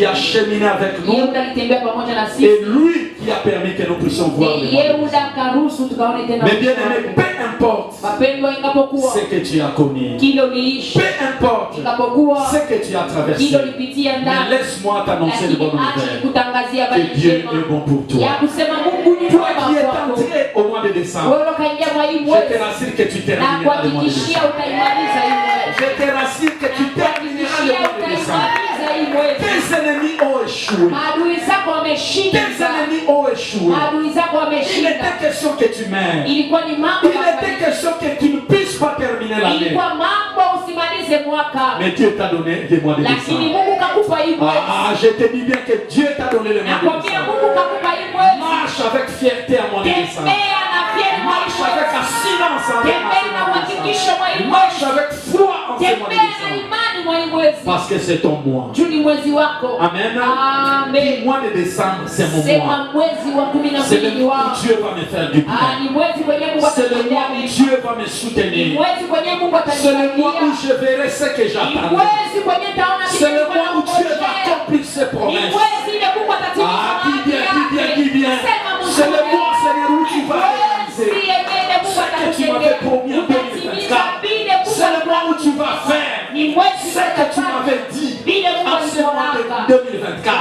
qui a cheminé avec nous, et lui qui a permis que nous puissions voir le monde. Mais bien aimé, peu importe ce que tu as connu, peu importe ce que tu as traversé, mais laisse-moi t'annoncer de bonnes nouvelles, que Dieu est bon pour toi. Toi qui es entré au mois de décembre, je te rassure que tu termineras le mois de décembre. Je te rassure que tu termineras le mois de décembre. Tes ennemis ont échoué. Tes ennemis ont échoué. Il était question que tu meurs. Il était question que tu ne puisses pas terminer l'année. Mais Dieu t'a donné des mois de décembre. Ah, je te dis bien que Dieu t'a donné le mois de décembre. Marche avec fierté à mois de décembre. Marche avec assurance en marche avec foi en ce mois de décembre. Parce que c'est ton mois. Amen. Le mois de décembre, c'est mon mois. C'est le mois où Dieu va me faire du bien. C'est le mois où Dieu va me soutenir. C'est le mois où je verrai ce que j'attends. C'est le mois où Dieu va accomplir ses promesses. Ah, dis bien. C'est le mois, Seigneur, où tu vas réaliser ce que tu m'avais promis en 2024. C'est le mois où tu vas faire ce que tu m'avais dit en ce mois de 2024.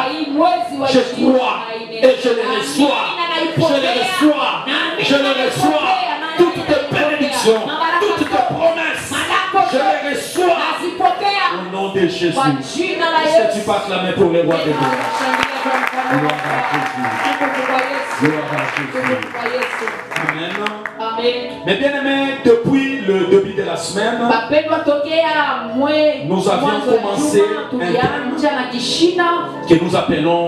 Je crois et je le reçois. Je le reçois. Toutes tes bénédictions, toutes tes promesses, je les reçois. Au nom de Jésus. Est-ce que tu peux acclamer pour le roi de gloire? Gloire à Jésus. Amen. Mais bien aimé, depuis le début de la semaine, nous avions commencé un thème que nous appelons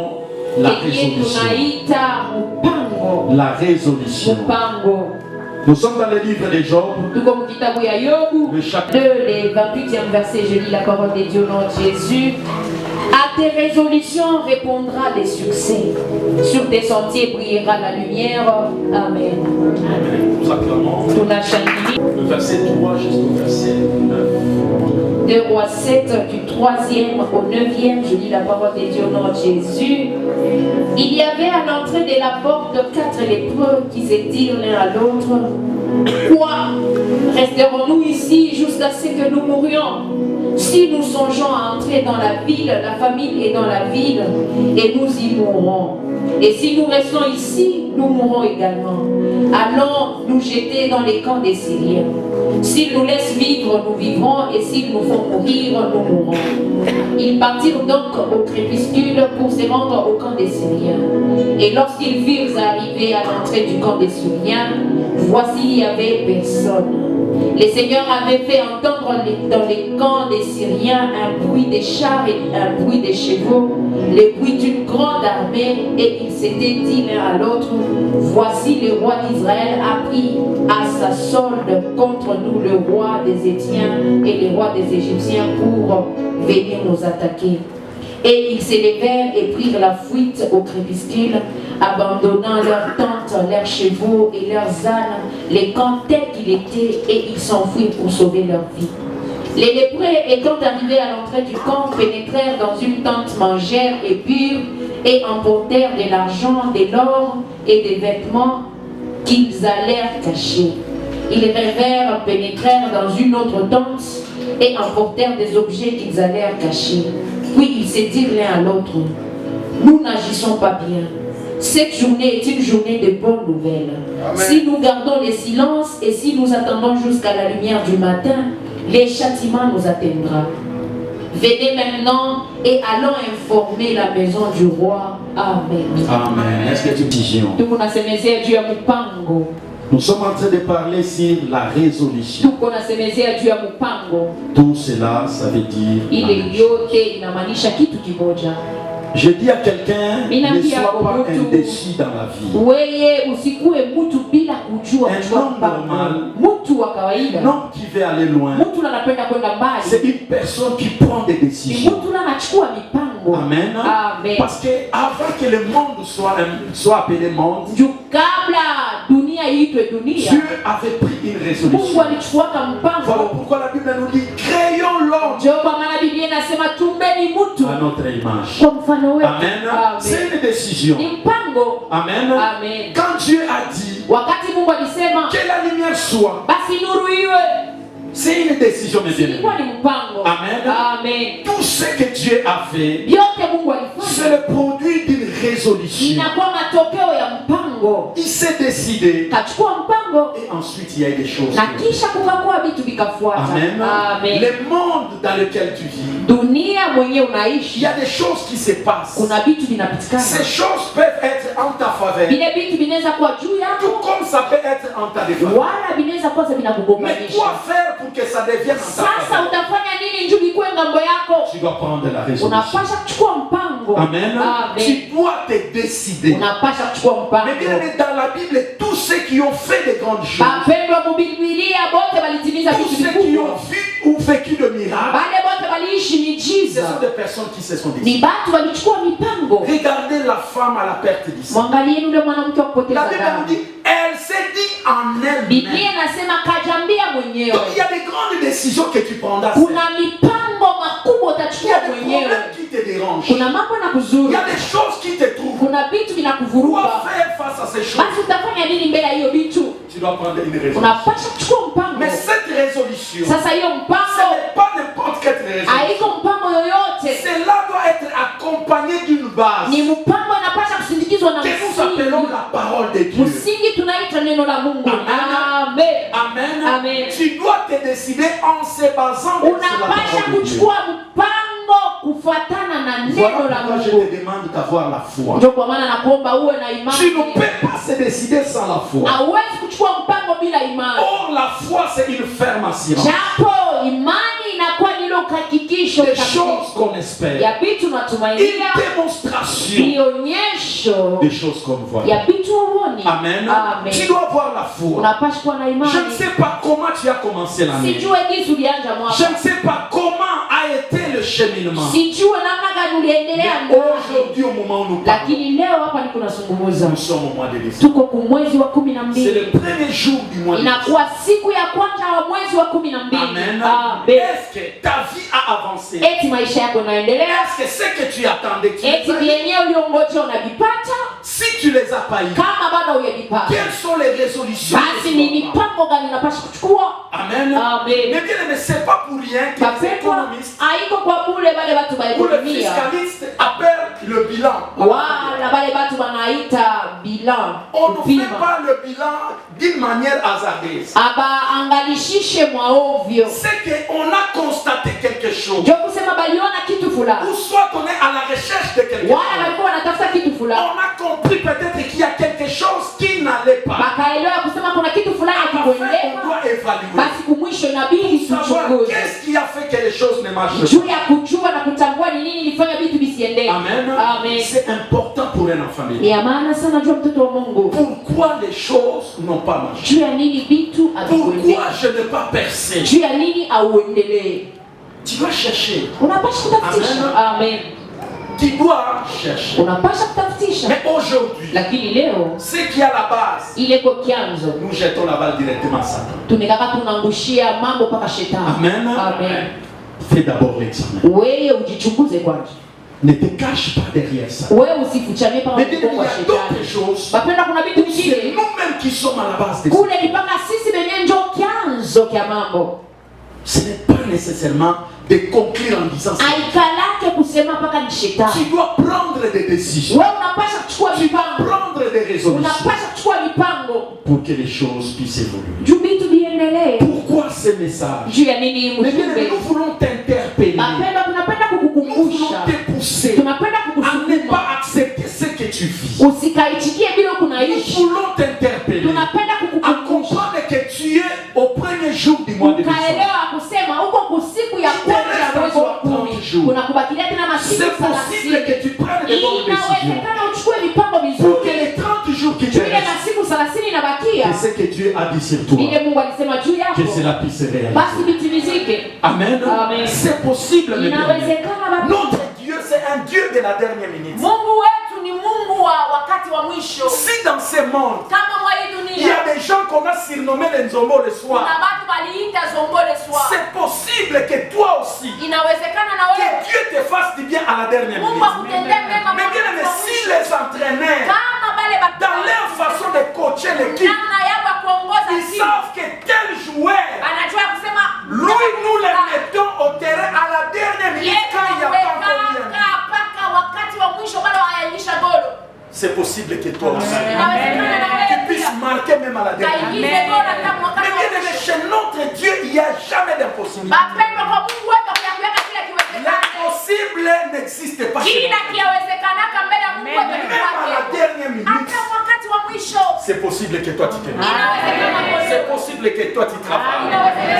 la résolution. La résolution. Nous sommes dans le livre de Job, le chapitre 2, les 28e verset, je lis la parole de Dieu au nom de Jésus. À tes résolutions répondra des succès. Sur tes sentiers brillera la lumière. Amen. Nous acclamons le verset 3 jusqu'au verset 9. 2 Rois 7, du 3e au 9e, je lis la parole de Dieu au nom de Jésus. Il y avait à l'entrée de la porte 4 lépreux qui se dirent l'un à l'autre: quoi? Resterons-nous ici jusqu'à ce que nous mourions? Si nous songeons à entrer dans la ville, la famine est dans la ville, et nous y mourrons. Et si nous restons ici, nous mourrons également. Allons nous jeter dans les camps des Syriens. S'ils nous laissent vivre, nous vivrons, et s'ils nous font mourir, nous mourrons. Ils partirent donc au crépuscule pour se rendre au camp des Syriens. Et lorsqu'ils virent arriver à l'entrée du camp des Syriens, voici, il n'y avait personne. Le Seigneur avait fait entendre dans les camps des Syriens un bruit des chars et un bruit des chevaux, le bruit d'une grande armée, et ils s'étaient dit l'un à l'autre: voici le roi d'Israël a pris à sa solde contre nous le roi des Étiens et le roi des Égyptiens pour venir nous attaquer. Et ils s'élevèrent et prirent la fuite au crépuscule, abandonnant leurs tentes, leurs chevaux et leurs ânes, les camps tels qu'ils étaient, et ils s'enfuirent pour sauver leur vie. Les lépreux, étant arrivés à l'entrée du camp, pénétrèrent dans une tente, mangèrent et burent, et emportèrent de l'argent, de l'or et des vêtements qu'ils allèrent cacher. Ils rêvèrent, pénétrèrent dans une autre tente, et emportèrent des objets qu'ils allèrent cacher. Puis ils se dirent l'un à l'autre: nous n'agissons pas bien. Cette journée est une journée de bonnes nouvelles. Amen. Si nous gardons le silence et si nous attendons jusqu'à la lumière du matin, les châtiments nous atteindront. Venez maintenant et allons informer la maison du roi. Amen. Amen. Est-ce que tu dis? Nous sommes en train de parler sur la résolution. Tout cela, ça veut dire je dis à quelqu'un, ne sois pas indécis dans la vie. Un homme normal, un homme qui veut aller loin, c'est une personne qui prend des décisions. Amen. Amen. Parce que avant que le monde soit appelé monde, Dieu avait pris une résolution. Voilà pourquoi la Bible nous dit: créons l'homme à notre image. Amen. C'est une décision. Amen. Quand Dieu a dit que la lumière soit, c'est une décision, mes bien-aimés. Amen. Tout ce que Dieu a fait, c'est le produit d'une résolution. Il s'est décidé. Et ensuite, il y a eu des choses. Amen. Le monde dans lequel tu vis, il y a des choses qui se passent. Ces choses peuvent être en ta faveur, tout comme ça peut être en ta défaveur. Mais quoi faire pour que ça devienne en ta faveur? Tu dois prendre la résolution. Amen. Tu dois te décider. Mais bien aimé, dans la Bible, tous ceux qui ont fait de grandes choses, tous ceux qui ont vu ou vécu de miracles, ce sont des personnes qui se sont décidées. Regardez la femme à la perte d'Israël. La Bible nous dit, elle s'est dit en elle-même. Donc, il y a des grandes décisions que tu prendras. Il y a des problèmes qui te dérangent. Il y a des choses qui te trouvent. Quoi faire face à ces choses? Tu dois prendre une résolution. Mais cette résolution, ce n'est pas n'importe quelle résolution. Cela doit être accompagné d'une base que nous appelons la parole de Dieu. Amen. Tu dois te décider en se basant sur la parole de Dieu. Voilà pourquoi je te demande d'avoir la foi. Tu ne peux pas se décider sans la foi. Or, la foi, c'est une ferme assurance. Des choses qu'on espère. Une démonstration des choses qu'on voit. Amen. Tu dois avoir la foi. Je ne sais pas comment tu as commencé l'année. Je ne sais pas comment a été le cheminement. Mais aujourd'hui, au moment où nous parlons, nous sommes au mois de décembre. C'est le premier jour du mois de décembre. Amen. Est-ce que ta vie a avancé? Est-ce que ce que tu attendais, tu les as eu? Si tu les as pas eu, quelles sont les résolutions? Amen. Mais bien aimé, c'est pas pour rien que les économistes ou les fiscalistes appellent le bilan. On ne fait pas le bilan d'une manière hasardeuse. C'est qu'on a constaté quelque chose. Ou soit on est à la recherche de quelque chose. On a compris peut-être qu'il y a quelque chose qui n'allait pas. Enfin, on doit évaluer. Pour savoir qu'est-ce qui a fait que les choses ne marchent pas. Amen. C'est important pour un enfant de Dieu. Pourquoi les choses n'ont pas marché? Pourquoi je n'ai pas percé? Tu dois chercher. Amen. Tu dois chercher. Mais aujourd'hui, ce qui est à la base, nous jetons la balle directement à Satan. Amen. Fais d'abord l'examen. Ne te cache pas derrière ça. Mais il y a d'autres choses. C'est nous-mêmes qui sommes à la base de ça. Ce n'est pas nécessairement de conclure en disant ça. Tu dois prendre des décisions. Tu dois prendre des résolutions pour que les choses puissent évoluer. Pourquoi ce message? Mais nous voulons t'interpeller. Nous voulons te pousser à ne pas accepter ce que tu vis. Nous voulons t'interpeller à comprendre que tu es au premier jour du mois de décembre. C'est possible que tu prennes des bonnes décisions pour que les 30 jours qui te restent, que ce que Dieu a dit sur toi, que cela puisse se réaliser. Amen. C'est possible. Notre Dieu, c'est un Dieu de la dernière minute. Si dans ce monde, il y a des gens qu'on a surnommés les Nzombo le soir, c'est possible que toi aussi, que Dieu te fasse du bien à la dernière minute. Mais bien aimé, si les entraîneurs, dans leur façon de coacher l'équipe, ils savent que tel joueur, lui, nous les mettons au terrain à la dernière minute quand il n'y a pas encore bien. C'est possible que toi aussi, tu puisses marquer même à la dernière minute. Mais bien aimé, chez notre Dieu, il n'y a jamais d'impossibilité. L'impossible n'existe pas chez nous. Même à la dernière minute, c'est possible que toi tu te mettes. C'est possible que toi tu travailles.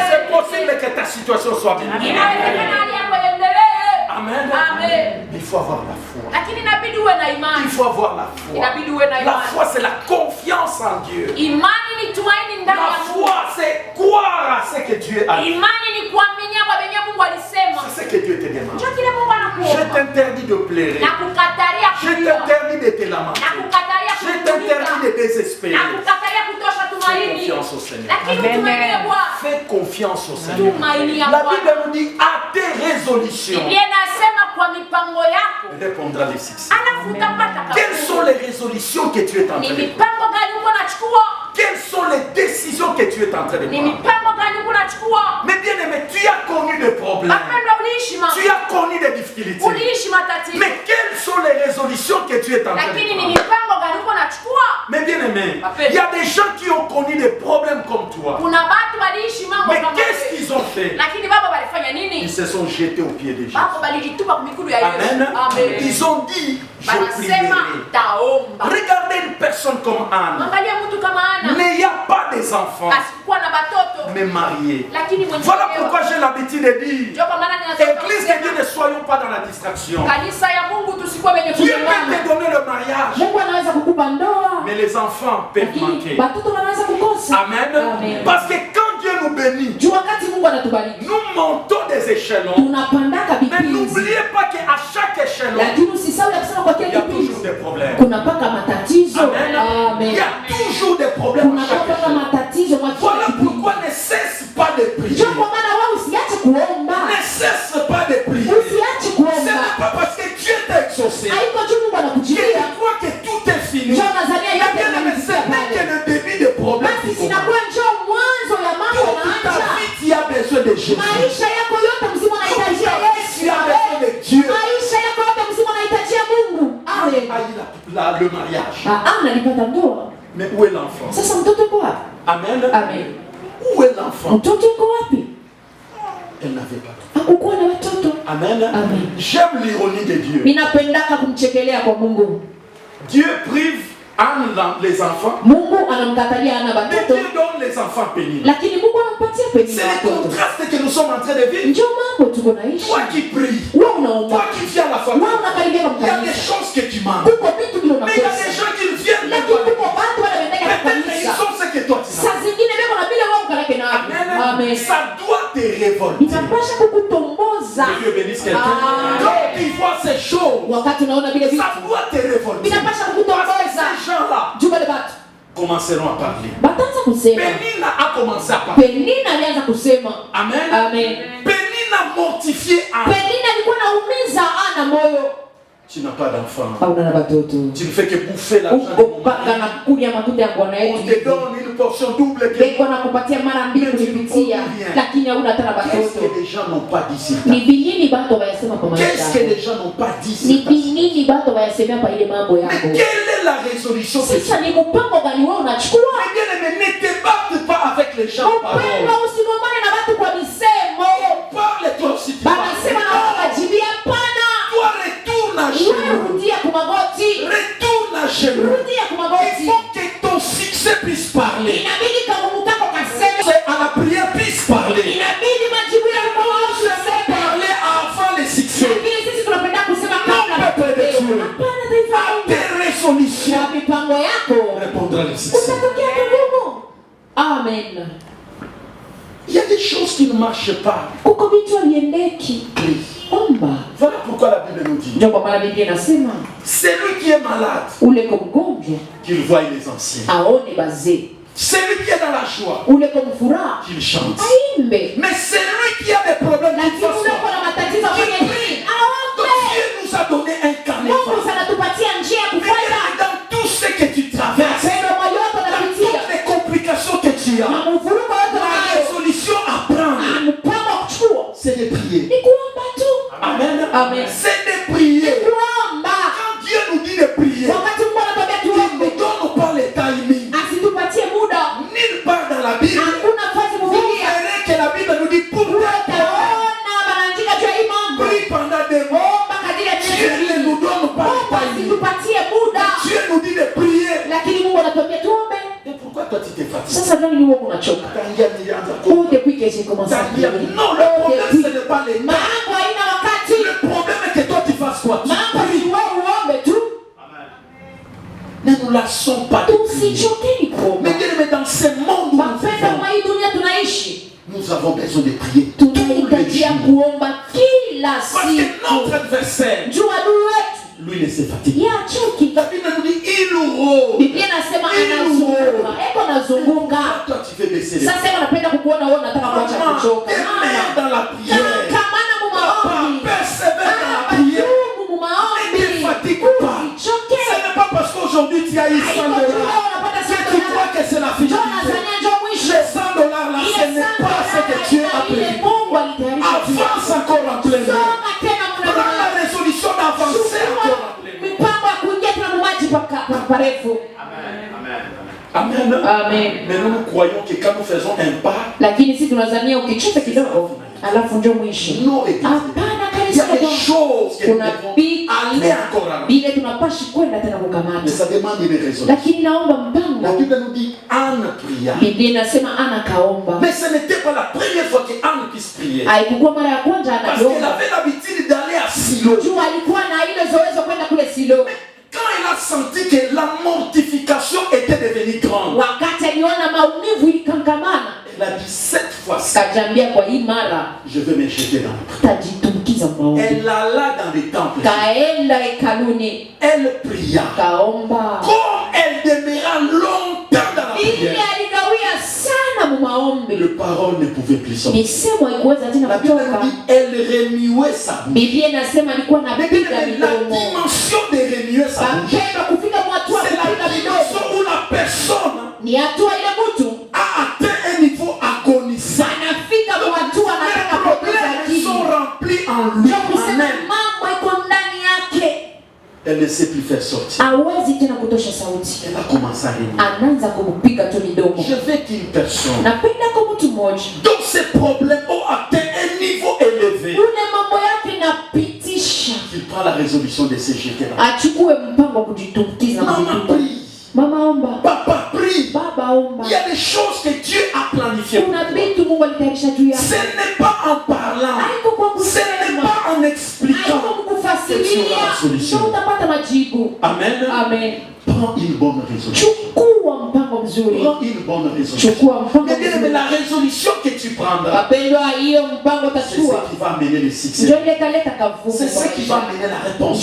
C'est possible que ta situation soit bien. Amen. Il faut avoir la foi. Il faut avoir la foi. La foi, c'est la confiance en Dieu. La foi, c'est croire à ce que Dieu a dit. C'est ce que Dieu te demande. Je t'interdis de pleurer. Je t'interdis de te lamenter. Je t'interdis de désespérer. Fais confiance au Seigneur. Fais confiance au Seigneur. La Bible nous dit à tes résolutions. Répondra les succès. Quelles sont les résolutions que tu es en train de prendre? Quelles sont les décisions que tu es en train de prendre? Mais bien aimé, tu as connu des problèmes. Tu as connu des difficultés. Mais quelles sont les résolutions que tu es en train de prendre? Mais bien aimé, il y a des gens qui ont connu des problèmes comme toi. Mais qu'est-ce qu'ils ont fait? Ils se sont jetés aux pieds de Jésus. Amen. Ils ont dit, je prierai. Regardez une personne comme Anne. N'ayant pas des enfants, mais mariée. Voilà pourquoi j'ai l'habitude de dire, Église de Dieu, ne soyons pas dans la distraction. Dieu peut te donner le mariage, mais les enfants peuvent manquer. Amen. Parce que quand Dieu nous bénit, nous montons des échelons. Mais n'oubliez pas qu'à chaque échelon, il y a toujours des problèmes. Amen. Il y a toujours des problèmes à chaque échelon. Voilà pourquoi ne cesse pas de prier. Ne cesse pas de prier. Ce n'est pas parce que Dieu t'a exaucé que tu crois que tout est fini. Mais ce n'est que le début des problèmes. Toute ta vie, tu as besoin de Jésus. Toute ta vie, tu as besoin de Dieu. Le mariage. Mais où est l'enfant? Amen. Où est l'enfant? Elle n'avait pas. Amen. J'aime l'ironie de Dieu. Dieu prive Anne les enfants. Mais Dieu donne les enfants pénibles. C'est le contraste que nous sommes en train de vivre. Toi qui pries, toi qui viens à la famille, il y a des choses que tu manques. Mais il y a des gens qui viennent de toi. Peut-être qu'ils sont ce que toi tu manques. Amen. Ça doit te révolter. Dieu bénisse quelqu'un. Quand tu vois ces choses, ça doit te révolter. Parce que ces gens-là commenceront à parler. Pénina a commencé à parler. Amen. Pénina mortifié Anne. Tu n'as pas d'enfant. Tu ne fais que bouffer l'argent. On te donne une portion double. Qu'est-ce que les gens n'ont pas dit sur ta vie? Qu'est-ce que les gens n'ont pas dit sur ta vie? Mais quelle est la résolution que tu as? Mais bien aimé, ne te batte pas avec les gens. Parle toi aussi. Retourne à genoux. Il faut que ton succès puisse parler. À la prière puisse parler. Je vais parler avant le succès. Non, peuple de Dieu. À tes résolutions répondra le succès. Amen. Il y a des choses qui ne marchent pas. Voilà pourquoi la Bible nous dit. C'est lui qui est malade. Ule kumgonjwa. Qu'il voit les anciens. Aone bazee. C'est lui qui est dans la joie. Ule kumfuraha. Qu'il chante. Aimbe. Mais c'est lui qui a des problèmes. Lakini ule kuna matatizo kwenye nini? Aombe. Dieu nous a donné un carnet. Mungu anatupatia njia ya kufuata. Dans tout ce que tu traverses. Dans toutes les complications que tu as. La résolution à prendre. C'est de prier. Amen. Amen. C'est de prier. Quand Dieu nous dit de prier, il ne nous donne pas les timings. Nulle part dans la Bible, vous verrez que la Bible nous dit pour prie pendant des mois. Dieu ne nous donne pas les timings. Dieu nous dit de prier. Et pourquoi toi tu t'es fatigué? Non, le problème ce n'est pas les mains. Le problème est que toi tu fasses quoi? Tu pries. Ne nous laissons pas de prier. Mais bien, dans ce monde où nous avons besoin de prier tous les jours. Parce que notre adversaire, lui ne se fatigue. La Bible nous dit il roule. Toi tu fais baisser les mains. Demeure dans la prière. Papa, persévère dans la prière. Ne te fatigue pas. Ce n'est pas parce qu'aujourd'hui tu as eu $100 que tu crois que c'est la fidélité. Les $100 là, ce n'est pas ce que Dieu a prévu. Avance encore en plein air. Prends la résolution d'avancer encore en plein air. Amen. Amen. Mais nous croyons que quand nous faisons un pas, non, il y a des choses que nous devons aller encore avant. Mais ça demande une résolution. La Bible nous dit Anne pria. Mais ce n'était pas la première fois que Anne puisse prier. Parce qu'elle avait l'habitude d'aller à Silo. Quand elle a senti que la mortification était devenue grande, elle a dit cette fois-ci, je vais me jeter dans le trou. Elle alla dans le temple. Elle pria. Comme elle demeura longtemps dans la prière, le parole ne pouvait plus sortir. La Bible dit elle remuait sa bouche. La dimension de remuer sa bouche, c'est la dimension où la personne a atteint un niveau agonisant. Les problèmes sont remplis en lui, en elle. Elle ne sait plus faire sortir. Elle a commencé à remuer. Je veux qu'une personne dont ses problèmes ont atteint un niveau élevé, qu'il prend la résolution de se jeter dans le trou. Maman prie. Papa prie. Il y a des choses que Dieu a planifiées pour toi. Ce n'est pas en parlant, ce n'est pas en expliquant que tu auras la solution. Amen. Amen. Prends une bonne résolution. Prends une bonne résolution. Mais la résolution que tu prendras, c'est ce qui va amener le succès. C'est ce qui va amener la réponse.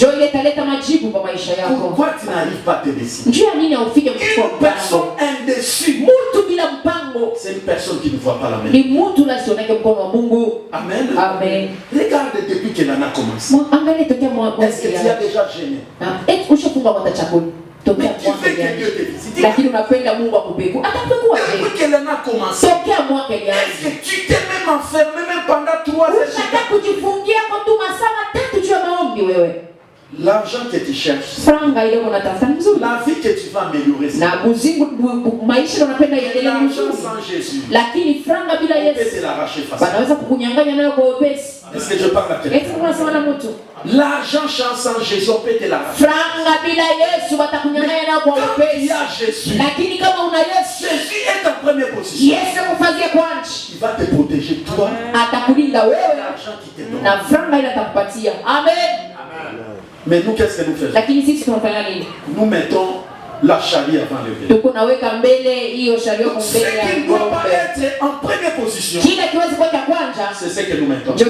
Pourquoi tu n'arrives pas à te décider? Une personne indécise, c'est une personne qui ne voit pas la main. Amen. Amen. Regarde depuis qu'elle en a commencé. Est-ce que tu as déjà gêné? Mais tu veux que Dieu te visite. Depuis qu'elle en a commencé, est-ce que tu t'es même enfermé même pendant 3 heures? L'argent que tu cherches, la vie que tu vas améliorer, c'est l'argent sans Jésus. On peut te l'arracher facilement. Est-ce que je parle à quelqu'un? L'argent sans Jésus, on peut te l'arracher. Mais quand il y a Jésus, Jésus est en première position. Il va te protéger toi. L'argent qui te donne. Amen. Mais nous, qu'est-ce que nous faisons? Nous mettons la charie avant le vélo. Ce qui ne doit pas être en première position, c'est ce que nous mettons. Que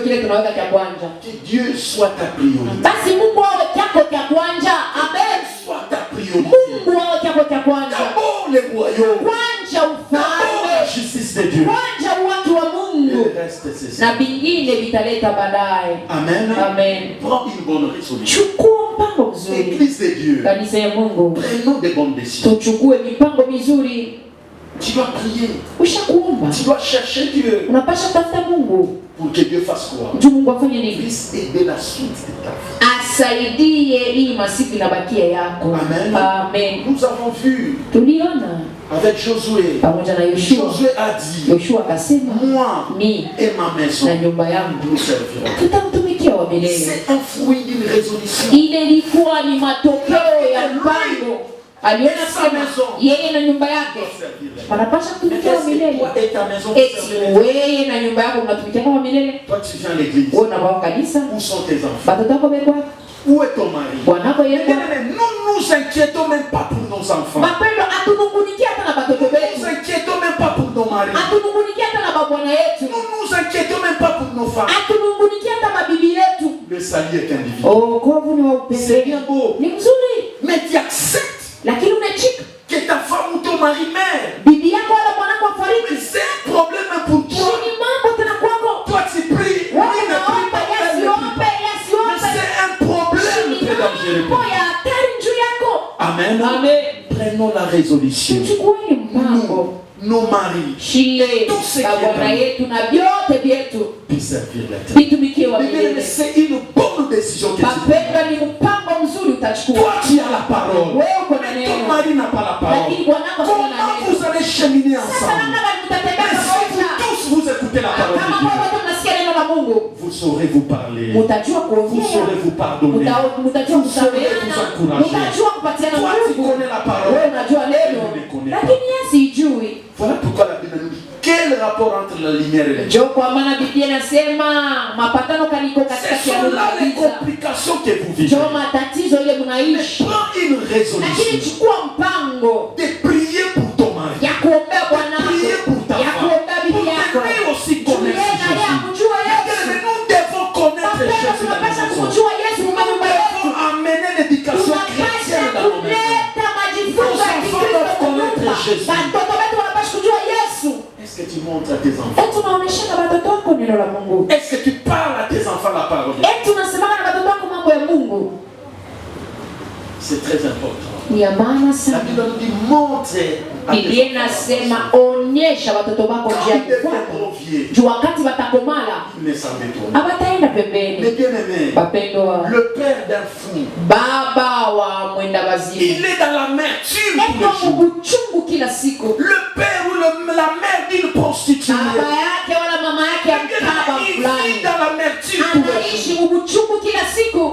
Dieu soit ta priorité. Que Kwanja ufalme. La justice de Dieu. Kwanja watu wa Mungu. Et le reste c'est ça. Na vingine vitaleta baadaye. Amen. Amen. Prends une bonne résolution. Chukua mpango mzuri. Église de Dieu. Kanisa ya Mungu. Prenons des bonnes décisions. Tuchukue mipango mizuri. Tu dois prier. Ushakuomba. Tu dois chercher Dieu. Unapasha tafuta Mungu. Pour que Dieu fasse quoi? Ndio Mungu afanye nini? Puisse aider la suite de ta vie. Asaidie hii masiku inabakia yako. Amen. Amen. Nous avons vu Tuliona avec Josué. pamoja na Yoshua. Josué a dit, Yoshua akasema, moi mi et ma maison, na nyumba yangu nous servirons. tutamtumikia wa milele. C'est un fruit d'une résolution. Ile ilikuwa ni matokeo ya mpango. Aliona sema yeye na nyumba yake wanapasha kutumikia wa milele. Eti wewe na nyumba yako mnatumikia wa milele. Toi tu viens à l'église. Wewe unaenda kanisa. Où sont tes enfants? Batoto wako beko. Où est ton mari? Bwanako yeko. Nous nous inquiétons même pas pour nos enfants. Mapendo atunungunikia hata na batoto Nous wetu. nous inquiétons même pas pour nos maris. Atunungunikia hata na babwana yetu. Nous nous inquiétons même pas pour nos femmes. Atunungunikia hata mabibi yetu. Le salut est individuel. Oh, kovu ni wa upendo. C'est bien beau. Ni mzuri. Mais tu acceptes Lakini unachika que ta femme ou ton mari meurt. bibi yako wala bwanako afariki. Mais c'est un problème pour toi. Ni mambo tena kwako. Toi tu pries. Wewe Lui ne prie unaomba, pas. Elle ne yasiombe, prie pas. Mais yasiombe. c'est un problème très dangereux. Mambo ya hatari juu yako. Amen. Amen. Prenons la résolution. Tuchukueni mpango. Nos maris Shie bwana yetu na vyote vyetu puissent servir la terre. vitumikie wa milele. C'est une bonne décision que tu prends. Mapendo ni mpango mzuri utachukua. Toi tu as la parole. Wewe uko na Mais ton neno. mari n'a pas la parole. Lakini bwanako hana Comment neno. vous allez cheminer Sasa ensemble? namna gani mtatembea Mais si pamoja? vous tous vous écoutez la parole Kama de Dieu, wote mnasikia neno la Mungu, vous saurez vous parler. mtajua Vous kuongea. saurez vous pardonner. Mtajua Vous saurez vous kusameheana. encourager. Mtajua kupatiana Toi tu nguvu. connais la parole. Wewe unajua neno. Je ne connais pas. Lakini yeye sijui. Voilà pourquoi la Bible nous dit quel rapport entre la lumière et le Ndio kwa maana Biblia inasema mapatano kaliko Ce katikati ya sont nuru là na les giza. complications que vous vivez. Ndio matatizo ile Mais mnaishi. prends une Lakini résolution chukua mpango de prier pour ton mari. ya kuombea bwanako, Prier pour ta ya femme. kuombea Pour bibi yako. que lui aussi connaisse Tulienda ya Jésus. kujua Yesu. Mais nous devons connaître Mapendo Jésus dans tunapaswa nos maisons. kumjua Yesu kwa nyumba Nous yetu. devons amener l'éducation Tunapaswa chrétienne dans nos maisons. kuleta majifunzo ya Nos enfants Kikristo doivent kwa connaître nyumba. Jésus. Watoto wetu wanapaswa kujua Yesu. Est-ce que tu montres à tes enfants? Eti unaonyesha watoto wako neno la Mungu. Est-ce que tu parles à tes enfants la parole de Dieu? Eti unasemana na watoto wako mambo ya Mungu. C'est très important. Ni ya maana La sana. Bible nous dit montre à tes Biblia enfants. inasema onyesha watoto wako njia ya Quand ils kufuata. deviendront vieux, Juu wakati watakomala ils ne s'en détournent. hawataenda Mais pembeni. bien aimé, Wapendwa, le père d'un fou, baba wa mwenda wazimu il est dans l'amertume tous les eko jours. mubuchungu kila siku. Le père ou la mère d'une prostituée, Baba yake wala mama yake ya mkaba il vit fulani dans l'amertume tous les anaishi jours. mubuchungu kila siku,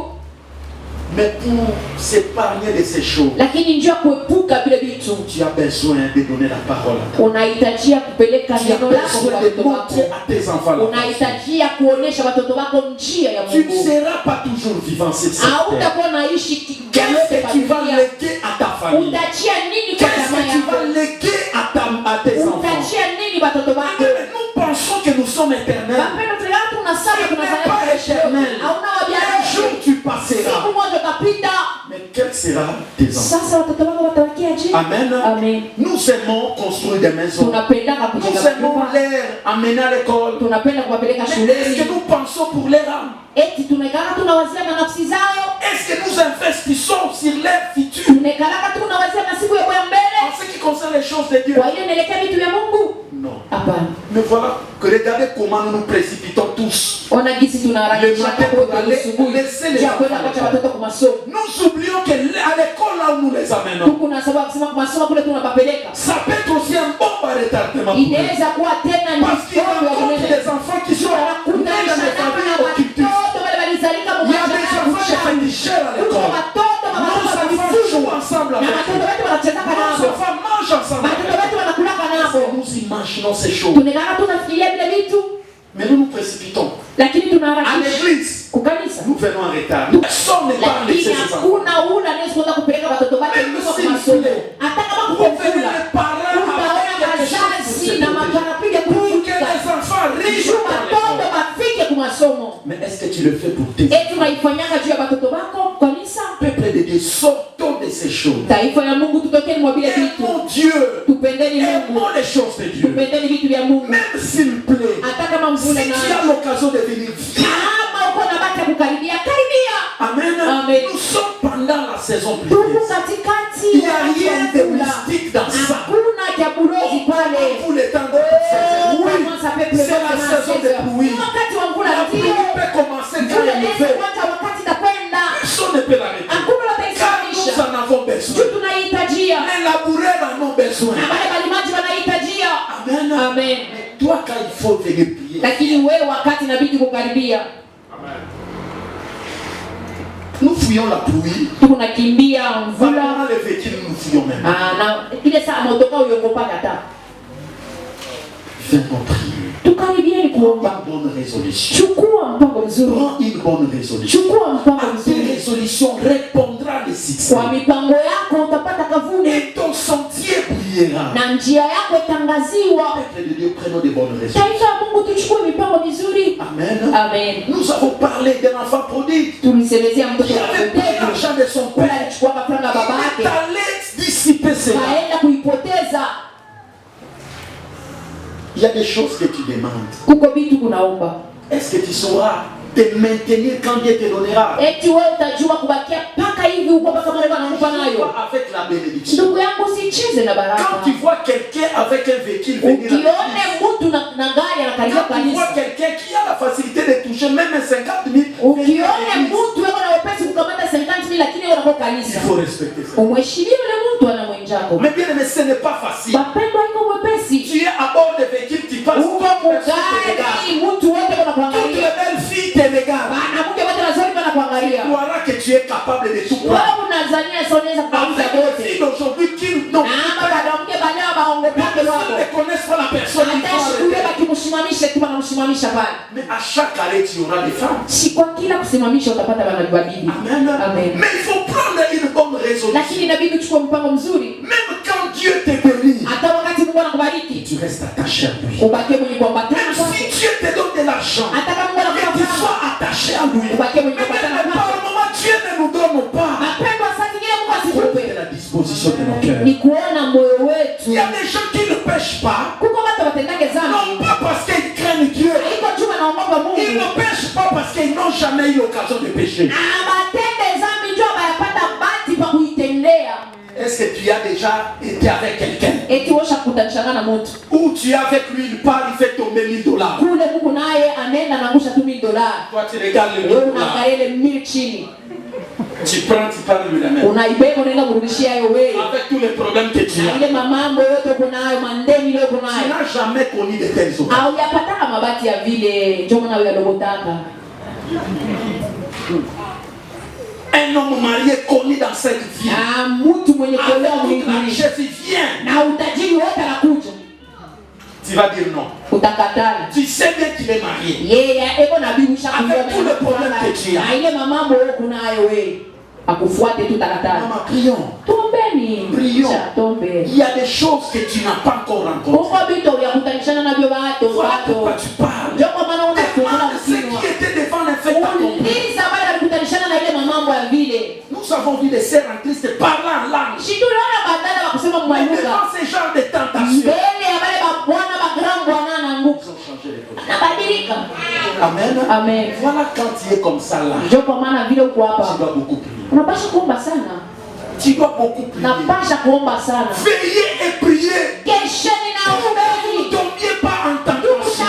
Mais pour s'épargner de ces choses, lakini njia kuepuka vile vitu tu as besoin de donner la parole à ta unahitajia kupeleka Tu as neno lako kwa besoin de watoto montrer wako, à tes enfants la parole. unahitajia kuonesha watoto wako njia ya Tu ne Mungu. seras pas toujours vivant sur cette terre. Hautakuwa naishi Qu'est-ce que tu vas familia. léguer à ta famille? Utachia nini kwa Qu'est-ce jamaa que tu vas yako? léguer à tes enfants? Utachia nini watoto wako? Mais nous pensons que nous sommes éternels. Mapendo tulala tunasali Tu n'es tunasali pas éternel. hauna wabia Un jour tu passeras. siku moja utapita. Mais quels seront tes enfants? Sasa watoto wako watawakia je? Amen. Amen. Nous aimons construire des maisons. Tunapenda Nous kujenga aimons nyumba. les amener à l'école. Tunapenda kuwapeleka Mais est-ce que shuleni. nous pensons pour les âmes? Eti tunaikala tunawazia na nafsi zao. Est-ce que nous investissons sur leur futur? Tunaikala tunawazia na siku ya kwa mbele. En ce qui concerne les choses de Dieu? Kwa hiyo nielekea vitu vya Mungu. Non. Hapana. Mais voilà que regardez comment nous nous précipitons tous. Ona gisi Le tunaharakisha matin kwa pour aller asubuhi. laisser les Ya kwenda enfants. kuacha watoto kwa masomo. Nous oublions qu'à l'école là où nous les amenons, Tuko na sababu kusema kwa masomo kule tunapapeleka. ça peut être aussi un bon retardement pour eux. Inaweza kuwa tena ni Parce qu'ils mtoto wa rencontrent kunene. des enfants qui sont nés dans des familles occultistes. Watoto wale walizalika Il y a des enfants qui féticheurs à l'école. watoto Nos enfants jouent ensemble na avec watoto eux. wetu wanachezaka Nos nabo. enfants mangent ensemble avec Watoto wetu wanakulaka eux. nabo. Nous imaginons ces choses. Tunakaa tunafikiria vile vitu Mais nous nous précipitons. lakini À tunaharakisha l'église, kukanisa. nous venons en retard. Personne n'est pas Lakini laissé ses enfants. hakuna ule anayeweza kupeleka watoto wake Même kwa s'il masomo. plaît. Hata kama Vous kuko venez kula. les parents Utaona avec quelque chose pour wazazi se na protéger. makarapiga Pour que kufuta. les enfants riches Juu dans watoto l'école. wafike kwa masomo. Mais est-ce que tu le fais pour tes Eti unaifanyaga juu ya watoto wako kanisa? Peuple de Dieu, sortons sortons de ces choses. Aimons Dieu. Aimons les choses de Dieu. Même s'il plaît. Si tu as l'occasion de venir. Amen. Amen. Nous sommes pendant la saison pluieuse. Il n'y a rien de mystique dans ça. Pour les temps de c'est la saison de pluie. La pluie peut commencer quand il le fait. Personne ne peut l'arrêter. Car nous en avons besoin. Les laboureurs en ont besoin. Amen. Amen. Mais toi, quand il faut venir prier. Nous fouillons la pluie. Pendant les véhicules, nous fouillons même. Fais-nous prier. Prends une bonne résolution. Prends une bonne résolution. À tes résolutions répondra le succès. Et ton sentier brillera. Peuple de Dieu, prenons de bonnes résolutions. Amen. Amen. Nous avons parlé d'un enfant prodigue qui avait pris l'argent de son père. Il allait dissiper cela. Il y a des choses que tu demandes. Est-ce que tu sauras te maintenir quand Dieu te donnera? Avec la bénédiction. Quand tu vois quelqu'un avec un véhicule venir, quand tu vois quelqu'un qui a la facilité de toucher même 50 000, il faut respecter ça. Mais bien aimé, ce n'est pas facile. Tu es à bord de véhicule, tu passes. Toutes les belles filles te regardent. Tu croiras que tu es capable de tout prendre. Avec les filles d'aujourd'hui qui n'ont ne connaissent pas la personne. Mais à chaque arrêt, tu auras des femmes. Amen. Amen. Mais il faut prendre une bonne résolution. Même quand Dieu te bénit, tu restes attaché à lui. Même si Dieu te donne de l'argent, tu sois attaché à lui. Mais par le moment, Dieu ne nous donne pas. C'est la disposition de nos cœurs. Il y a des gens qui ne pêchent pas. Non pas parce qu'ils craignent Dieu. Ils ne pêchent pas parce qu'ils n'ont jamais eu l'occasion de pécher. Est-ce que tu as déjà été avec quelqu'un? Ou tu es avec lui, il part, il fait tomber $1000. Toi tu regardes le $1000. Tu prends, tu parles lui la main. Avec tous les problèmes que tu as. Tu n'as jamais connu de telles occasions. Un homme marié connu dans cette vie. Avec la richesse, il vient. Tu vas dire non. Tu sais bien qu'il est marié. Avec tous les problèmes que tu as. Maman, prions. Prions. Il y a des choses que tu n'as pas encore rencontrées. Voilà pourquoi tu parles. Demande ce qui était devant les fêtes accomplis. Nous avons vu des sœurs en Christ parler en langue. Mais devant ce genre de tentations, ils ont changé les choses. Amen. Amen. Voilà quand tu es comme ça là. Tu dois beaucoup prier. Tu dois beaucoup prier. Veillez et prier. Ne vous tombiez pas en tentation.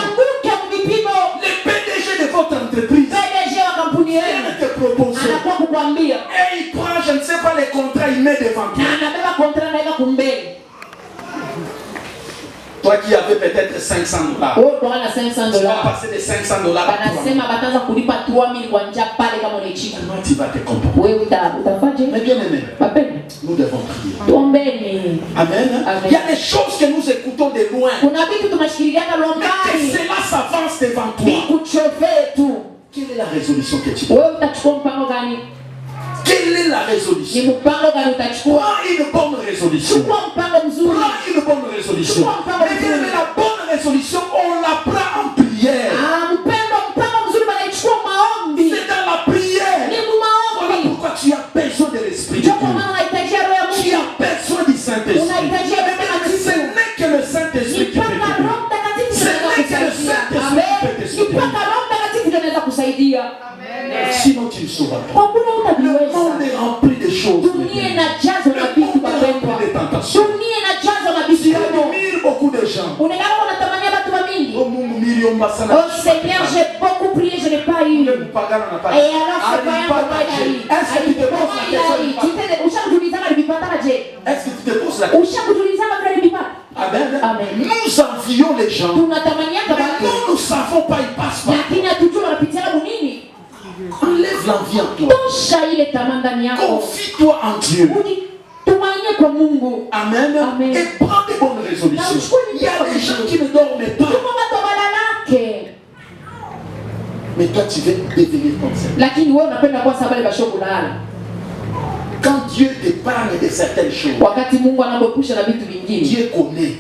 Le PDG de votre entreprise vient de te proposer. Et il prend, je ne sais pas, les contrats, il met devant toi. Toi qui avais peut-être $500. Tu vas passer de $500 à comment tu vas te comporter? Mais bien aimé, nous devons prier. Amen. Il y a des choses que nous écoutons de loin. Mais que cela s'avance devant toi. Quelle est la résolution que tu prends? Quelle est la résolution? Prends une bonne résolution. Prends une bonne résolution. Mais la bonne résolution, on la prend en prière. C'est dans la prière. Voilà pourquoi tu as besoin de l'Esprit de Dieu. inajazwa na vitu mapendwa. Dunia inajazwa na vitu. Beaucoup de gens. Unaona unatamania watu wa mingi. Oh Mungu miliomba sana. Oh Seigneur, j'ai beaucoup prié, je n'ai pas eu. Et alors c'est pas un problème. Est-ce que tu te poses la question? Est-ce que tu te poses la question? Amen. Nous envions les gens. Mais nous ne savons pas, ils passent pas. Enlève l'envie en toi. Confie-toi en Dieu. Amen. Et prends des bonnes résolutions. Il y a des gens qui ne dorment pas. Mais toi tu veux devenir comme ça. Quand Dieu t'épargne de certaines choses, Dieu connaît.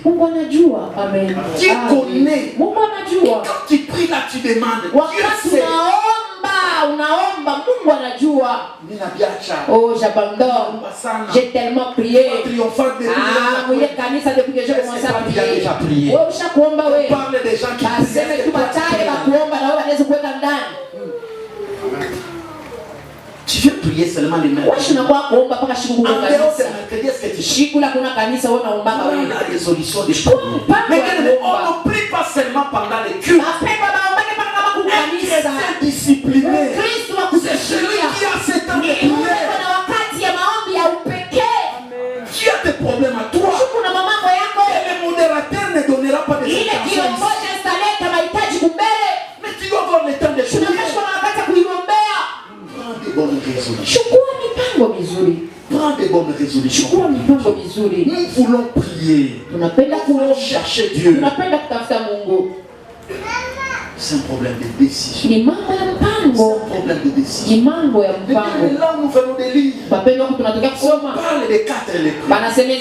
Amen. Dieu connaît. Quand tu pries là, tu demandes. Dieu sait. Unaomba Mungu anajua. Oh, j'abandonne. J'ai tellement prié. Mwenye kanisa depuis que j'ai commencé à prier. Wewe ushakuomba wewe. Baseme tu batale bakuomba na wewe wanaweza kuweka ndani. Tu veux prier seulement les mains. Wewe unakuwa kuomba mpaka siku kuna kanisa. Siku la kuna kanisa wewe unaomba wewe. La résolution des problèmes. Mais on ne prie pas seulement pendant les cultes. Discipliné. C'est celui qui a cet temps de prière. Qui a des problèmes à toi. Et le modérateur ne donnera pas de explications. Mais tu dois avoir le temps de prier. Prends des bonnes résolutions. Prends des bonnes résolutions. Nous voulons prier. Nous voulons chercher Dieu. C'est un problème de décision. C'est un problème de décision. Là, nous faisons des livres. On parle des 4 lépreux. Ils s'étaient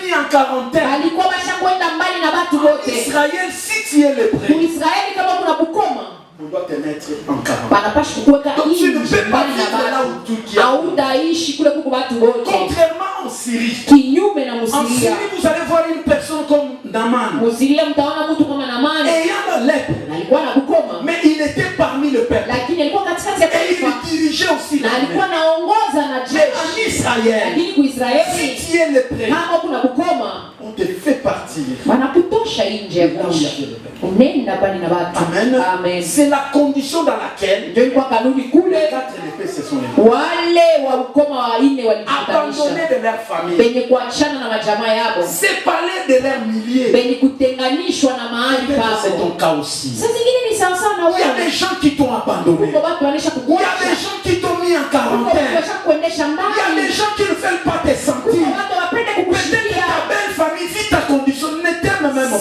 mis en quarantaine. Israël, si tu es lépreux, on doit te mettre en quarantaine. Donc tu ne peux pas vivre là où tout qui a. Contrairement en Syrie. En Syrie, vous allez voir une personne comme Naaman. Ayant la lèpre. Mais il était parmi le peuple. Et il dirigeait aussi l'armée. En Israël, si tu es lépreux, on te fait partir. Amen. C'est la condition dans laquelle les 4 lépreux se sont abandonnés de leur famille, séparés de leurs milliers. C'est ton cas aussi. Il y a des gens qui t'ont abandonné. Il y a des gens qui t'ont mis en quarantaine. Il y a des gens qui ne veulent pas te sentir. Peut-être ta belle famille vit ta condition, ne t'aime même pas.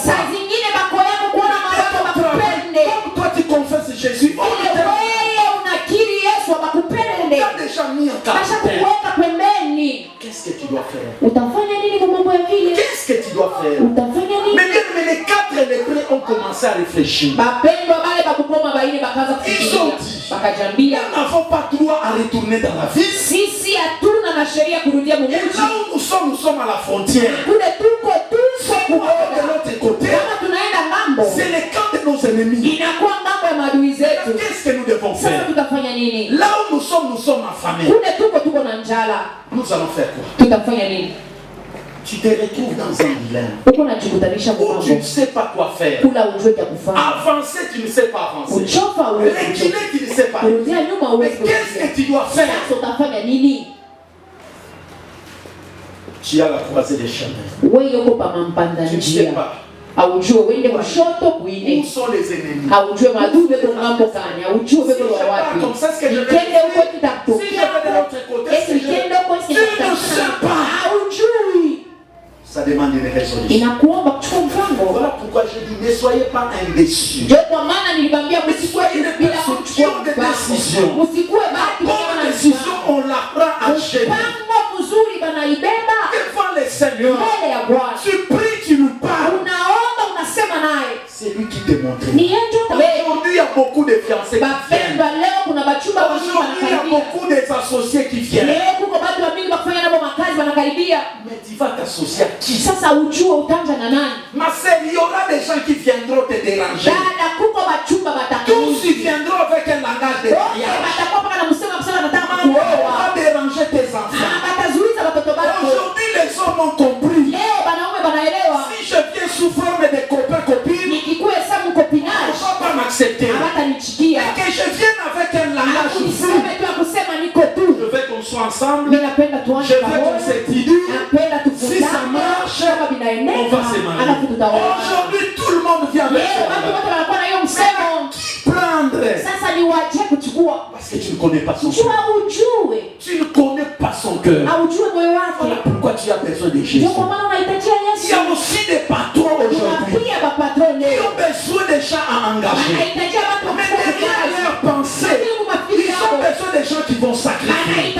Comme toi tu confesses Jésus, on ne t'aime pas. Il y a des gens mis en quarantaine. Qu'est-ce que tu dois faire? Qu'est-ce que tu dois faire? Mais bien, les 4 lépreux ont commencé à réfléchir. Ils ont dit, nous n'avons pas droit à retourner dans la ville. Et là où nous sommes à la frontière. C'est quoi de l'autre côté? C'est le camp de nos ennemis. Qu'est-ce que nous devons faire? Là où nous sommes affamés. Nous allons faire quoi? Tu te retrouves dans un dilemme où tu ne sais pas quoi faire. Avancer, tu ne sais pas avancer. Reculer, tu ne sais pas. Mais qu'est-ce que tu dois faire? Tu es à la croisée des chemins. Tu ne sais pas. Où sont les ennemis? Comme ça, ce que je vais dire. Si je vais de l'autre côté, tu ne sais pas. Ça demande une résolution. Voilà pourquoi je dis ne soyez pas indécis. Soyez des personnes qui ont des décisions. La bonne décision, on la prend à chaîne. Devant le Seigneur, tu pries, tu nous parles. C'est lui qui te montre. Aujourd'hui, il y a beaucoup de fiancés qui viennent. Aujourd'hui, il y a beaucoup d'associés qui viennent. Mais tu vas t'associer à qui? Ma sœur, il y aura des gens qui viendront te déranger. Tous ils viendront avec un langage de mariage. On va déranger tes enfants. ensemble. Je veux qu'on s'étudie. Si ça marche, on va se marier. Aujourd'hui, tout le monde vient avec ça. Prendre. Parce que tu ne connais pas son cœur. Tu ne connais pas son cœur. Voilà pourquoi tu as besoin de Jésus. Il y a aussi des patrons aujourd'hui qui ont besoin des gens à engager. Mais derrière leur pensée, ils ont besoin des gens qui vont sacrifier.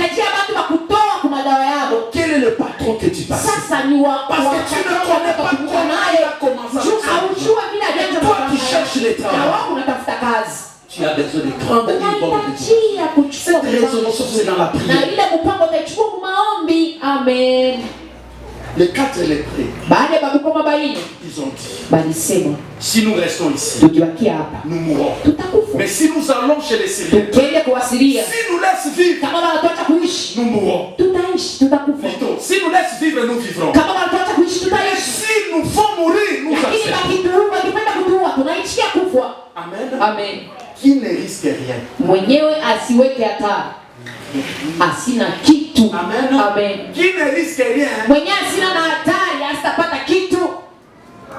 Quel est le patron que tu passes? Parce que tu ne connais pas comment il a commencé à toi qui cherches les travaux. Tu as besoin de prendre une bonne décision. Cette résolution, c'est dans la prière. Amen. Les 4 lépreux, ils ont dit, si nous restons ici, nous mourrons. Mais si nous allons chez les Syriens, si nous laissent vivre, nous mourrons. Plutôt, si nous laissent vivre, nous vivrons. Et si nous font mourir, nous acceptons. Amen. Amen. Qui ne risque rien. Mwenyewe asiweke hatari. Asina kitu. Amen. Amen. Qui ne risque rien. Mwenyewe asina na hatari, asitapata kitu.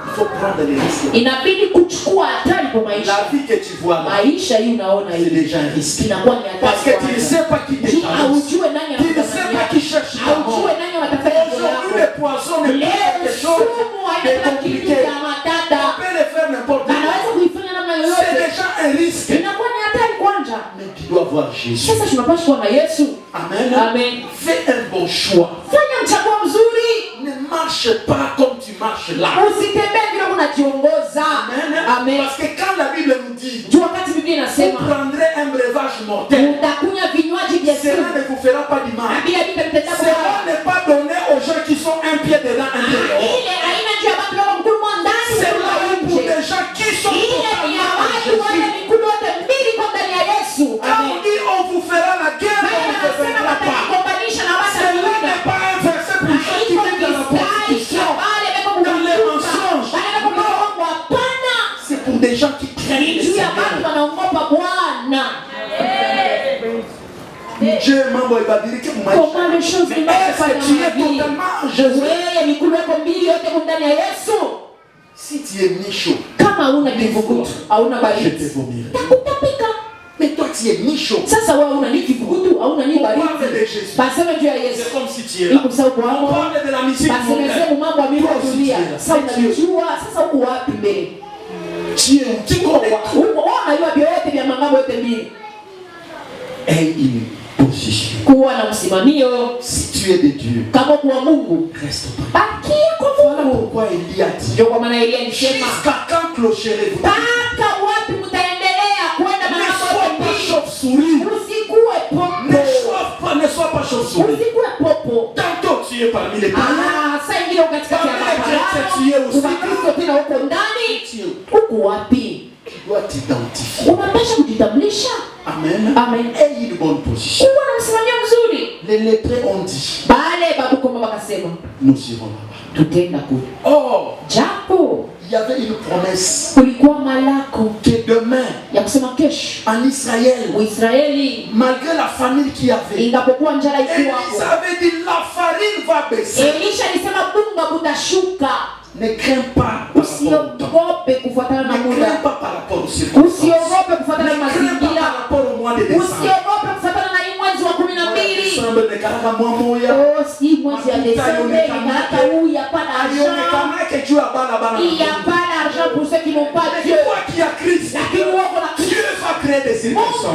Il faut prendre les risques. Inabidi kuchukua hatari kwa maisha. La vie que tu vois, maisha hii unaona c'est déjà un risque. Inakuwa ni hatari. Parce que tu ne sais pas qui te cherche. Tu ne sais pas qui cherche. Aujourd'hui, les poissons ne pas quelque chose de compliqué. On peut le faire n'importe quoi. C'est déjà un risque. Mais tu dois voir Jésus. Amen. Amen. Fais un bon choix. Ne marche pas comme tu marches là. Amen. Amen. Parce que quand la Bible nous dit, vous prendrez un breuvage mortel, cela ne vous fera pas du mal. Cela n'est pas donné aux gens qui sont un pied dedans, un pied dehors. C'est là pour des gens qui sont quand on dit on vous fera la guerre, on ne vous fera pas. Cela n'est pas un verset pour ceux qui viennent dans la prostitution, dans les mensonges. C'est pour des gens qui craignent le Seigneur. Dieu m'a dit que comment les choses ne marchent pas dans tu es totalement Jésus. Si tu es nicho, je te vomirai. Mais toi tu es nicho. On parle de Jésus. C'est comme si tu es là. On parle de la musique mondaine. Toi aussi tu es là. Tu es un petit corps. Et une position. Si tu es de Dieu, reste pas. Voilà pourquoi il a dit, jusqu'à quand clocherez-vous? Ne sois pas chauve-souris. Ne sois pas chauve-souris. Tantôt tu es parmi les païens. Tu es aussi. Tu dois t'identifier. Amen. Amen. Et une bonne position. Les lettrés ont dit, nous irons là-bas. Or, il y avait une promesse que demain, en Israël, malgré la famine qu'il y avait, Élisée avait dit la farine va baisser. Ne crains pas par rapport aux circonstances. Ne crains pas par rapport au mois de décembre. Il n'y a pas d'argent pour ceux qui n'ont pas Dieu. Qui a Christ, Dieu va créer des circonstances. Ne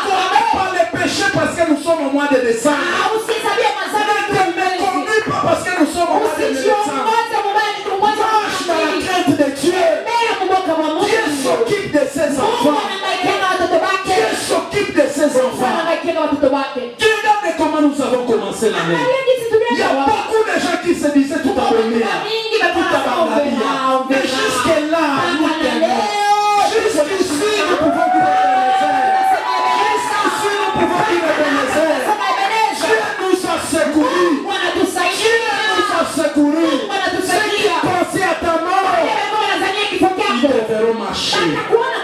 connais pas les péchés parce que nous sommes au mois de décembre. Ne connais pas parce que nous sommes au mois de décembre. Marche dans la crainte de Dieu. Dieu s'occupe de ses enfants. Dieu s'occupe de ses enfants. Dieu regarde comment nous avons commencé l'année. Il y a beaucoup de gens qui se disaient tout à venir. Mais jusque-là, nous t'aimons. Jusqu'ici, nous pouvons dire Jusqu'ici, nous pouvons dire Dieu nous a secourus. Dieu nous a secourus. Ceux qui pensaient à ta mort, ils te verront marcher.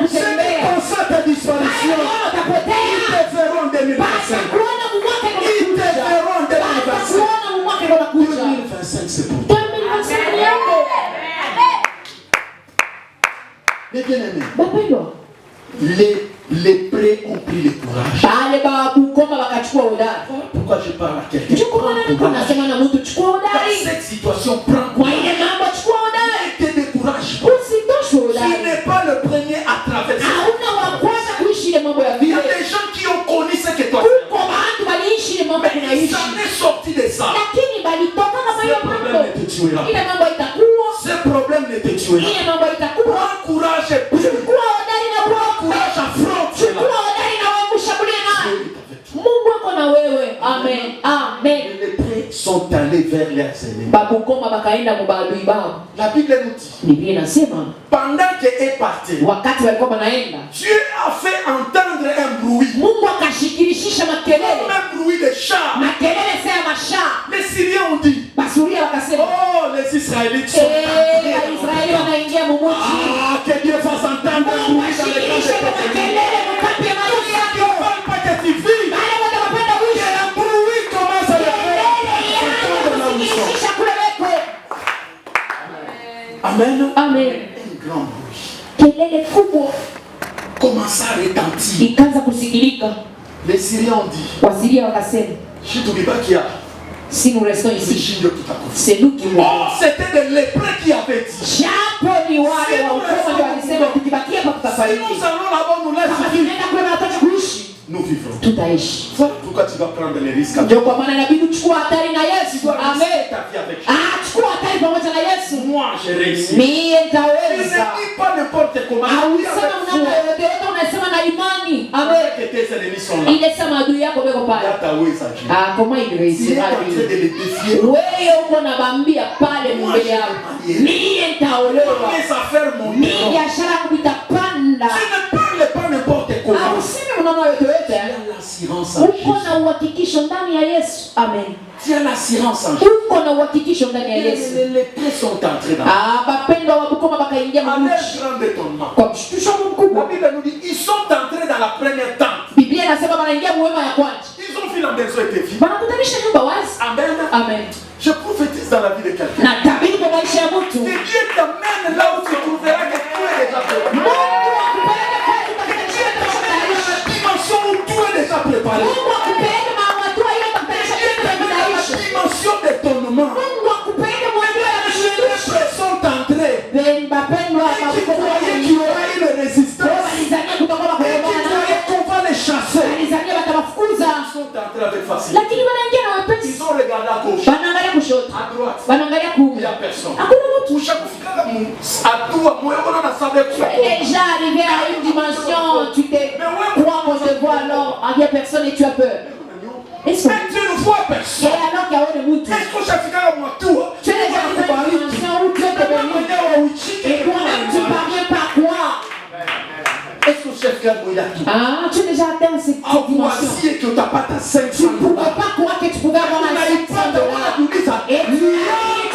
Ceux qui pensaient à ta disparition, ils te verront en 2025. Mais bien aimé, les prêts ont pris le courage. Pourquoi je parle à quelqu'un? Cette situation prend courage. Ne te décourage pas. Tu n'es pas le premier à traverser. Il y a des gens qui ont connu ce que toi tu as. Mais ils s'en est sorti de ça. Ce problème ne te tuera. Prends courage et prie. Prends courage, affronte cela. Amen. Amen. Les prêts sont allés vers leurs ennemis. La Bible nous dit, pendant qu'elle est partie, Dieu a fait entendre un bruit. Un bruit de chars. Les Syriens ont dit, oh, les Israélites sont entrés. Ah, que Dieu fasse entendre un bruit dans les camps de Pétérine. Qui ne parle pas que tu vis. Amen. Amen. Un grand bruit commence à retentir. Les Syriens ont dit, si nous restons ici, c'est nous qui mourrons. Oh, c'était des lépreux qui avaient dit, si nous allons là-bas, nous laissons vivre. Nous vivrons. Voilà pourquoi tu vas prendre les risques. Amen. Moi, j'ai réussi. Je ne dis pas n'importe comment. Que tes ennemis sont là. Comment il réussira? Pas n'importe comment. Tu as l'assurance en Jésus. Les prêts sont entrés dans la Bible nous dit, ils sont entrés dans la première tente. Ils ont vu la maison était vide. Amen. Je prophétise dans la vie de quelqu'un. Que Dieu t'amène là où tu trouveras que tu es déjà préparé. Préparé. La dimension d'étonnement. Les prêts sont entrés. Et qui croyaient qu'il y aurait une résistance. Et qui croyaient qu'on va les chasser. Ils sont entrés avec facilité. Ils ont regardé à gauche, à droite. Il n'y a personne. Déjà arrivé à une dimension, tu te crois qu'on te voit alors, il n'y a personne et tu as peur. Est-ce que tu ne vois personne? Et alors qu'il y a un bout. Est-ce que je fais moi tout? Tu es déjà dans une dimension où tu es devenu. Et toi, tu parviens par quoi? Est-ce que chef Gabo il a tout? Ah, tu es déjà atteint cette dimension. Si que tu n'as pas ta 500 tu ne pouvais pas croire que tu pouvais avoir un 500 $. Et tu tout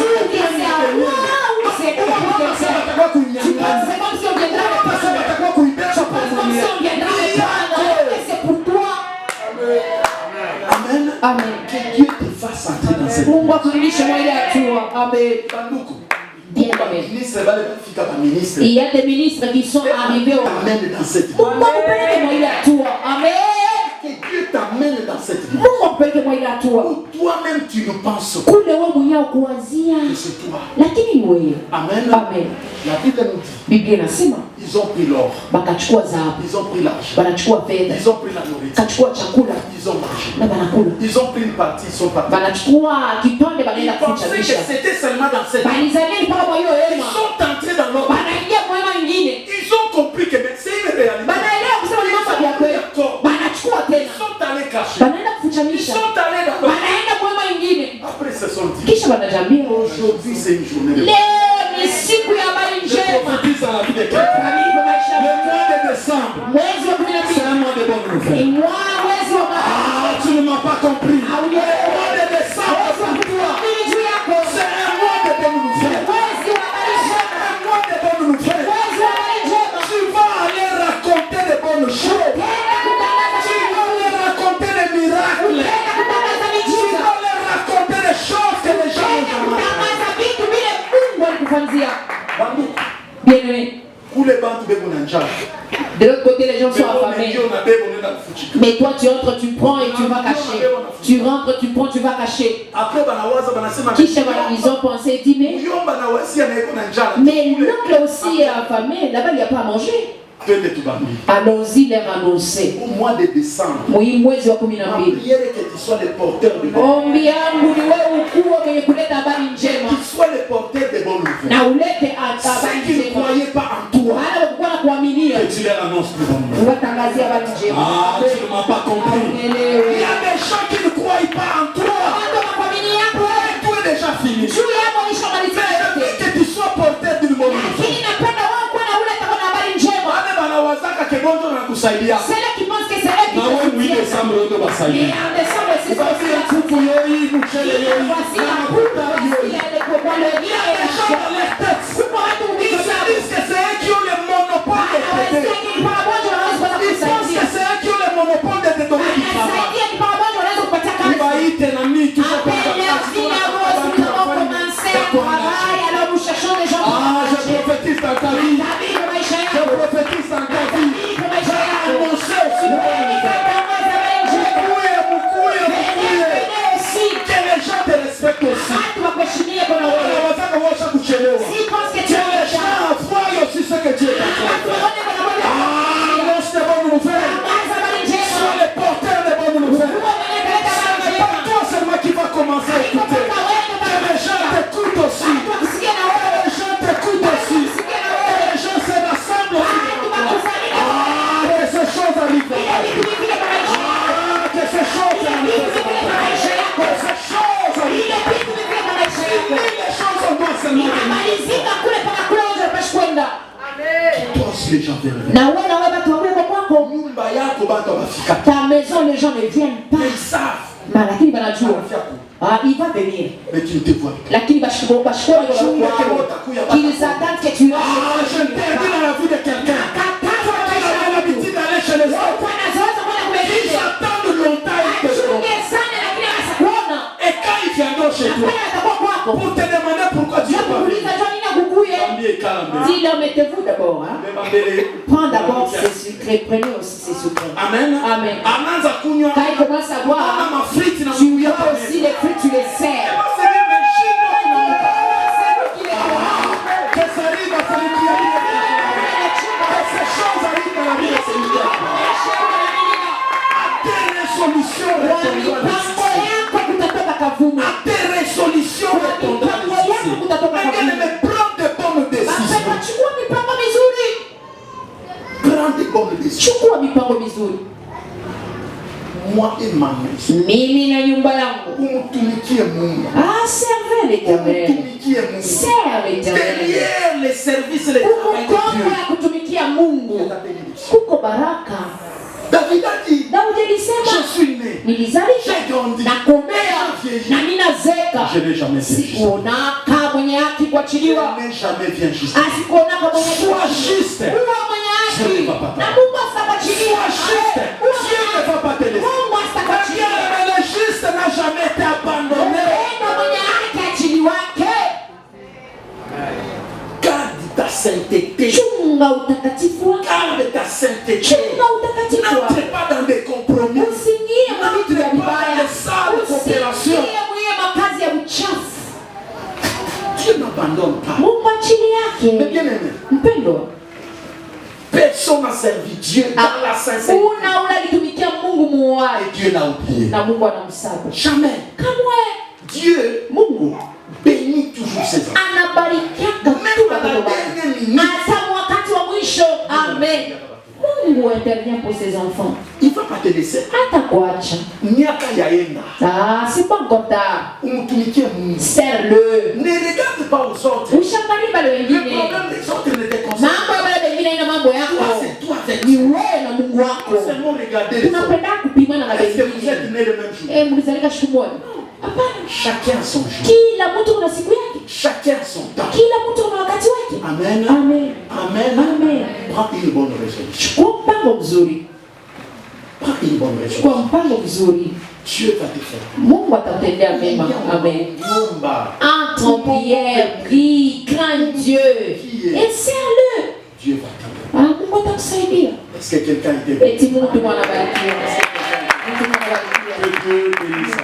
que c'est à moi ou c'est quoi que c'est? Tu penses c'est comme si on viendrait avec personne. Tu penses comme si on viendrait avec toi. C'est pour toi. Amen. Amen. Que Dieu te fasse entrer dans cette Mungu akulishe moja tu. Amen. Bien, amen. Il y a des ministres qui sont arrivés au Amen dans cette vie. Mungu akupeleke moja tu. Amen. Que Dieu t'amène dans cette vie. Mungu akupeleke moja tu. Toi-même tu ne penses pas kule wewe mwenyewe kuanzia. que c'est toi. Lakini ni wewe. Amen. Amen. La Bible nous dit. Biblia inasema ils ont pris l'or. Bakachukua dhahabu. Ils ont pris l'argent. Banachukua fedha. Ils ont pris la nourriture. Kachukua chakula. Ils ont mangé. Na banakula. Ils ont pris une partie, ils sont partis. Banachukua kipande banaenda Ils pensaient que kuficha. c'était seulement dans cette. Balizania mpaka kwa hiyo Ils hema. sont entrés dans l'or. Banaingia kwa hema nyingine. Ils ont compris que c'est une réalité. Banaelewa kusema ni mambo ya kweli. Banachukua tena. Ils sont allés cacher. Banaenda Ils kufichamisha. sont allés dans l'or. Banaenda kwa hema nyingine. Après ce sont dit. Kisha banajambia Aujourd'hui c'est une journée de. leo ni siku ya habari njema. Le mois de décembre. Mwezi wa 12. C'est un mois de bonne nouvelle. Ni mwezi wa Ah, tu ne m'as pas compris. Le mois de décembre pour toi. C'est un mois de bonne nouvelle. mwezi wa habari njema. Un mois de bonne nouvelle. Mwezi wa habari njema. Tu vas aller raconter de bonnes choses. Tu vas aller raconter des miracles. Tu vas aller raconter des choses que les gens ont jamais. Kutangaza vitu vile Mungu alikufanzia. Bandu, Bien-aimé. De l'autre côté, les gens sont affamés. Mais toi, tu entres, tu prends et tu vas cacher. Tu rentres, tu prends, tu vas cacher. Kisha ils ont pensé, dit, mais l'oncle aussi est affamé. Là-bas, il n'y a pas à manger. Allons-y les annoncer. Au mois de décembre, ma prière est que tu sois le porteur de bonnes nouvelles. Qu'il soit le porteur de bonnes nouvelles. Ceux qui ne croyaient pas en toi, que tu leur annonces de bonnes nouvelles. Ah, tu ne m'as pas compris. Il y a des gens qui ne croient pas en toi. Tout est déjà fini. Mais que tu sois porteur d'une bonne nouvelle. C'est là qui pense que c'est là qui oui, décembre, et en décembre, c'est ça aussi la coupe. Voici la coupe, voici le copain, le lien et la chair. Vous pourrez trouver ça. Ils disent que c'est eux qui ont le monopole de t'aider. Ils pensent que c'est eux qui ont le monopole de te donner du travail. Tu vas y t'ennuyer, tu vas pas je prophétise dans ta vie. Je prophétise dans ta vie. Que les gens te respectent aussi. Que les gens voient aussi ce que Dieu t'a fait. Annonce de bonnes nouvelles. Sois le porteur de bonnes nouvelles. Ce n'est pas toi seulement qui va commencer à écouter. Que les gens t'écoutent aussi. Que les gens t'écoutent aussi. Que les gens se rassemblent aussi. Que ces choses arrivent. Que ces choses arrivent. Les gens ta maison, les gens ne viennent pas. Ils savent. Il va venir. Mais tu ne te vois pas. Qu'ils attendent que tu je t'interdis dans la vie de quelqu'un. Tu as l'habitude d'aller chez les autres. Ils attendent longtemps. Et quand ils viendront chez toi, pour te demander pourquoi tu es pas venu. Dis-leur, mettez-vous d'abord. Prends d'abord ces sucrés. Prenez aussi ces sucrés. Amen. Amen. Quand ils commencent à boire, tu as aussi les fruits, tu les sers. Que ça arrive à celui qui arrive. Que ces choses arrivent dans la vie de celui-là. À tes résolutions répondant. À tes résolutions répondant. Mais prends de bonnes décisions. Prends de bonnes décisions. Moi et ma maison. Servez l'éternel. Serve l'éternel. Derrière les services et les travails de Dieu. David a dit, je suis né, j'ai grandi, j'ai vieilli, je n'ai jamais vieilli. Je n'ai jamais vieilli juste. Sois juste, Dieu ne va pas t'aider. Sois juste, Dieu ne va pas t'aider. Le juste n'a jamais été abandonné. Garde ta sainteté. Garde ta sainteté. N'entre pas dans des compromis. N'entre pas dans des salles de coopération. Dieu n'abandonne pas. Mais bien aimé, personne n'a servi Dieu dans la sainteté. Et Dieu l'a oublié. Jamais. Dieu bénit toujours ses enfants. Même à la dernière minute. Amen. Mungu intervient pour ses enfants. Il ne va pas te laisser. C'est pas encore tard. Serre-le. Ne regarde pas aux autres. Le problème des autres ne te concerne pas. C'est toi avec Dieu. Seulement regarder les autres. Est-ce que vous êtes nés le même jour? Chacun son jour. Chacun son temps. Amen. Amen. Amen. Amen. Prends une bonne résolution. Prends une bonne résolution. Dieu va te faire. Amen. Entre en prière, prie, crains Dieu et serre-le. Dieu va Est-ce que quelqu'un était Et tu peux nous demander à Que Dieu bénisse.